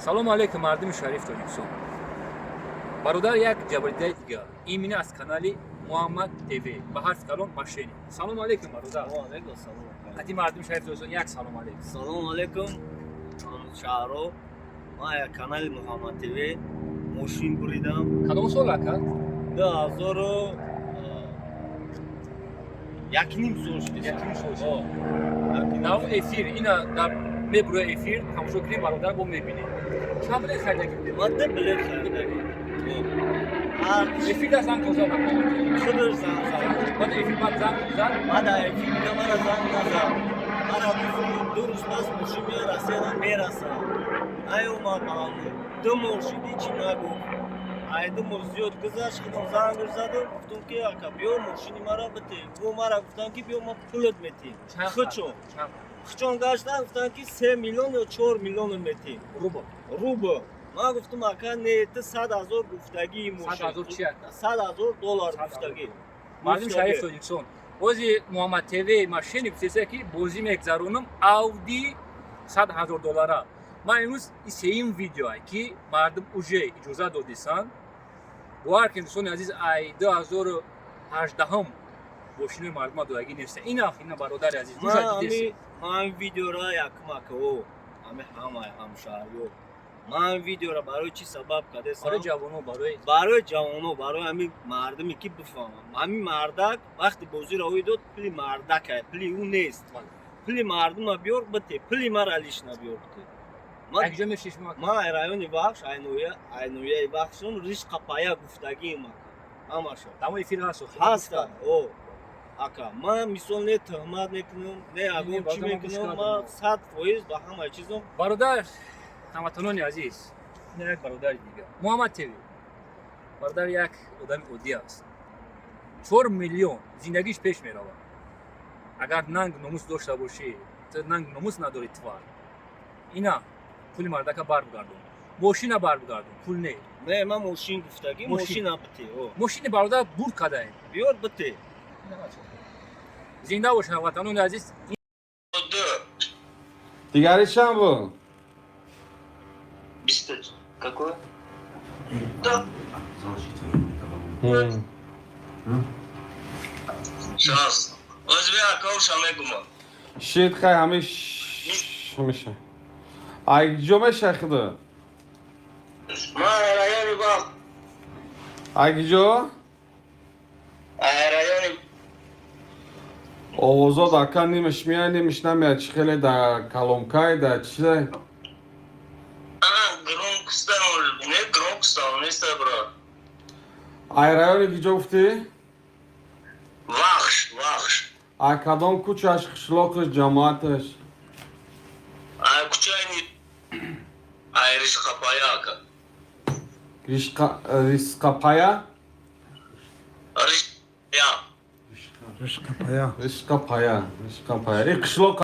салом алейкум мардуми шариф тоҷикистон. бародар як ҷабридаи дига имини аз канали Муҳаммад ТВ ба ҳарфи калон машини. Салом алейкум бародар. Ва алейкум салом. Ади мардуми шариф тоҷикистон як салом алейкум. Салом алейкум. Шаҳро. Ма як канали Муҳаммад ТВ мошин буридам. Кадом сол ака? 2000 якним сол шуд. Якним сол шуд. Дар эфир ина дар мебура эфир тамошо кунем бародар бо мебинем. Чанд билет харида гирдем? Ма ду билет харида гирдем. Эфир дар занг тоза накунем. Худр занг зад. Баъд эфир баъд занг зад. Ма дар эфир дига мара занг назад. Мара гуфт ду рӯз пас мошин мерасад, мерасад. Наёмад ба ҳамон. Ду моҳ шуди чӣ нагуфт. Ай ду моҳ зиёд гузашт кидам зангро задам гуфтам ки ака биё мошини мара битем. Бо мара гуфтам ки биё ма пулат метем. Хучон. Хучон гаштан гуфтам ки 3 миллион ё 4 миллион метем. Рубл. Ман гуфтам ака не ти 100,000 гуфтагии мошин. 100,000 чи ака? 100,000 доллар гуфтагӣ. мардуми шариф тоҷикистон. бози Муҳаммад ТВ машини гуфтеса ки бозӣ мегузаронам Audi 100,000 доллара. Ман имрӯз сеюм видеое ки мардум уже иҷоза додисан. бовар кунед дӯстони азиз, ай 2018 мошинои мардума додагӣ нест. Ина бародари азиз ман видеора якмака ҳами ҳамаи ҳамшаҳриё ман видеора барои чӣ сабаб кардесам? барои ҷавоно барои ҷавоно барои ҳамин мардуме ки бифаҳмам. Ҳамин мардак вақти бозиро ҳои дод пули мардакай, пули ӯ нест. Пули мардума биёр бите, пули мара лиш набиёр бите. якҷо мешиш ма ман райони Вахш, айнояи Вахшон Ришқапая гуфтагиам ака. ҳамаша дамо эфир ҳаст ҳастам. Ака ман мисол не тӯҳмат мекунам, не агон чӣ мекунам, ман 100% ба ҳамаи чизам. бародар ҳамватанони азиз, ина як бародари дига Муҳаммад ТВ. бародар як одами оддӣ аст. 4 миллион зиндагиш пеш меравад. агар нанг номус дошта бошӣ, ту нанг номус надорӣ твар. ина пули мардака барбигардон. мошина барбигардон, пул не. Не, ман мошин гуфтагӣ, мошина бите. мошини бародар бур кадай. Биёр бите. зинда бошед ҳамватанони азиз. Дигари чанд буд? 20. Какое? Да. Сейчас. Возьми аккаунт мегума. Шит хай ҳамиш меша. Ай ҷо мешахида? Ма райони бах. Ай ҷо? Райони овозот ака нимеш мияд, нимеш намеяд. Чӣ хеле да калонкай да чизе? Громкстон, не Громкстон, нест брат. Ай райони киҷо гуфтӣ? Вахш. Ай кадом кӯчаш, қишлоқиш, ҷамоаташ? Ай кучаи ни. Ай Ришқапая ака. Ришқапая? Ришқапая. Ришқапая. И қишлоқ